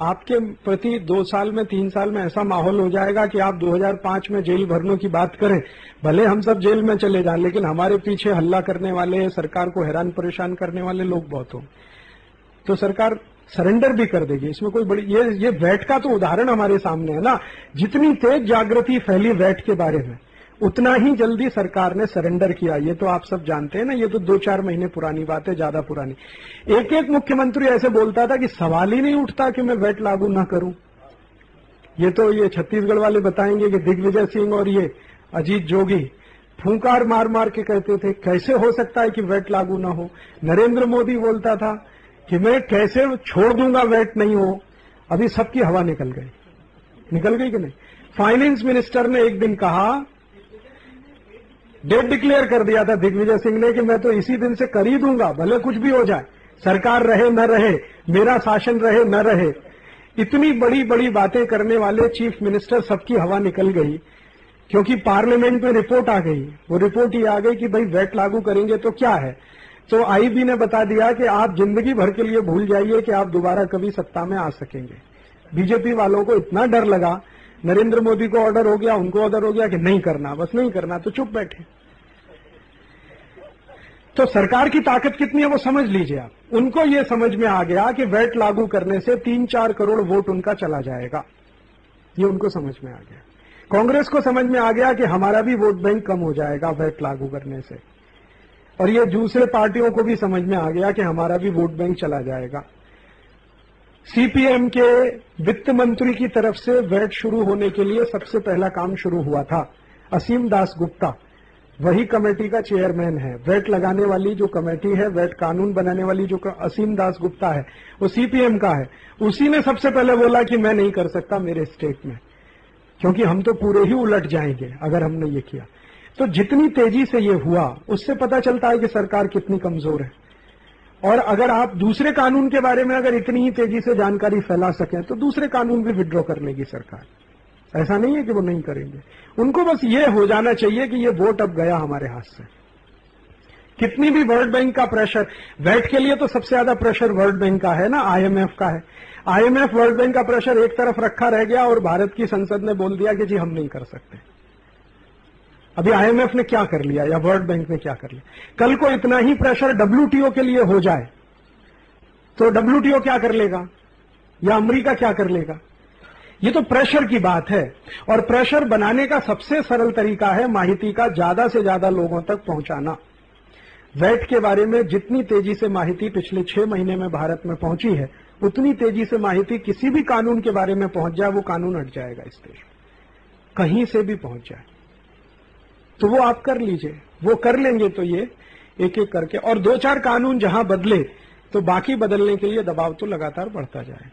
आपके प्रति 2 साल में 3 साल में ऐसा माहौल हो जाएगा कि आप 2005 में जेल भरने की बात करें, भले हम सब जेल में चले जाएं, लेकिन हमारे पीछे हल्ला करने वाले, सरकार को हैरान परेशान करने वाले लोग बहुत होंगे। तो सरकार सरेंडर भी कर देगी। इसमें कोई बड़ी ये वैट का तो उदाहरण हमारे सामने है ना। जितनी तेज जागृति फैली वैट के बारे में, उतना ही जल्दी सरकार ने सरेंडर किया। ये तो आप सब जानते हैं ना, ये तो 2-4 महीने पुरानी बात है, ज्यादा पुरानी। एक एक मुख्यमंत्री ऐसे बोलता था कि सवाल ही नहीं उठता कि मैं वैट लागू ना करूं। ये छत्तीसगढ़ वाले बताएंगे कि दिग्विजय सिंह और ये अजीत जोगी फूंकार मार मार के कहते थे कैसे हो सकता है कि वैट लागू ना हो। नरेंद्र मोदी बोलता था कि मैं कैसे छोड़ दूंगा वैट नहीं हो। अभी सबकी हवा निकल गई कि नहीं। फाइनेंस मिनिस्टर ने एक दिन कहा, डेट डिक्लेयर कर दिया था दिग्विजय सिंह ने कि मैं तो इसी दिन से कर ही दूंगा, भले कुछ भी हो जाए, सरकार रहे न रहे, मेरा शासन रहे न रहे। इतनी बड़ी बड़ी बातें करने वाले चीफ मिनिस्टर सबकी हवा निकल गई, क्योंकि पार्लियामेंट में रिपोर्ट आ गई। वो रिपोर्ट ये आ गई कि भाई वैट लागू करेंगे तो क्या है। तो आईबी ने बता दिया कि आप जिंदगी भर के लिए भूल जाइए कि आप दोबारा कभी सत्ता में आ सकेंगे। बीजेपी वालों को इतना डर लगा, नरेंद्र मोदी को ऑर्डर हो गया, उनको ऑर्डर हो गया कि नहीं करना, बस नहीं करना, तो चुप बैठे। तो सरकार की ताकत कितनी है वो समझ लीजिए आप। उनको ये समझ में आ गया कि वैट लागू करने से 3-4 करोड़ वोट उनका चला जाएगा, ये उनको समझ में आ गया। कांग्रेस को समझ में आ गया कि हमारा भी वोट बैंक कम हो जाएगा वैट लागू करने से, और ये दूसरे पार्टियों को भी समझ में आ गया कि हमारा भी वोट बैंक चला जाएगा। सीपीएम के वित्त मंत्री की तरफ से वैट शुरू होने के लिए सबसे पहला काम शुरू हुआ था। असीम दास गुप्ता वही कमेटी का चेयरमैन है। वैट लगाने वाली जो कमेटी है, वैट कानून बनाने वाली जो असीम दास गुप्ता है, वो सीपीएम का है। उसी ने सबसे पहले बोला कि मैं नहीं कर सकता मेरे स्टेट में, क्योंकि हम तो पूरे ही उलट जाएंगे अगर हमने ये किया। तो जितनी तेजी से ये हुआ, उससे पता चलता है कि सरकार कितनी कमजोर है। और अगर आप दूसरे कानून के बारे में अगर इतनी ही तेजी से जानकारी फैला सकें तो दूसरे कानून भी विड्रॉ कर लेगी सरकार। ऐसा नहीं है कि वो नहीं करेंगे। उनको बस ये हो जाना चाहिए कि ये वोट अब गया हमारे हाथ से। कितनी भी वर्ल्ड बैंक का प्रेशर, वैट के लिए तो सबसे ज्यादा प्रेशर वर्ल्ड बैंक का है ना, आईएमएफ का है। आईएमएफ वर्ल्ड बैंक का प्रेशर एक तरफ रखा रह गया और भारत की संसद ने बोल दिया कि जी हम नहीं कर सकते। अभी आईएमएफ ने क्या कर लिया या वर्ल्ड बैंक ने क्या कर लिया। कल को इतना ही प्रेशर डब्ल्यूटीओ के लिए हो जाए तो डब्ल्यूटीओ क्या कर लेगा या अमेरिका क्या कर लेगा। ये तो प्रेशर की बात है, और प्रेशर बनाने का सबसे सरल तरीका है माहिती का ज्यादा से ज्यादा लोगों तक पहुंचाना। वैट के बारे में जितनी तेजी से माहिती पिछले 6 महीने में भारत में पहुंची है, उतनी तेजी से माहिती किसी भी कानून के बारे में पहुंच जाए, वो कानून हट जाएगा इस देश में, कहीं से भी पहुंच जाए। तो वो आप कर लीजिए, वो कर लेंगे तो ये एक एक करके, और 2-4 कानून जहां बदले तो बाकी बदलने के लिए दबाव तो लगातार बढ़ता जाए।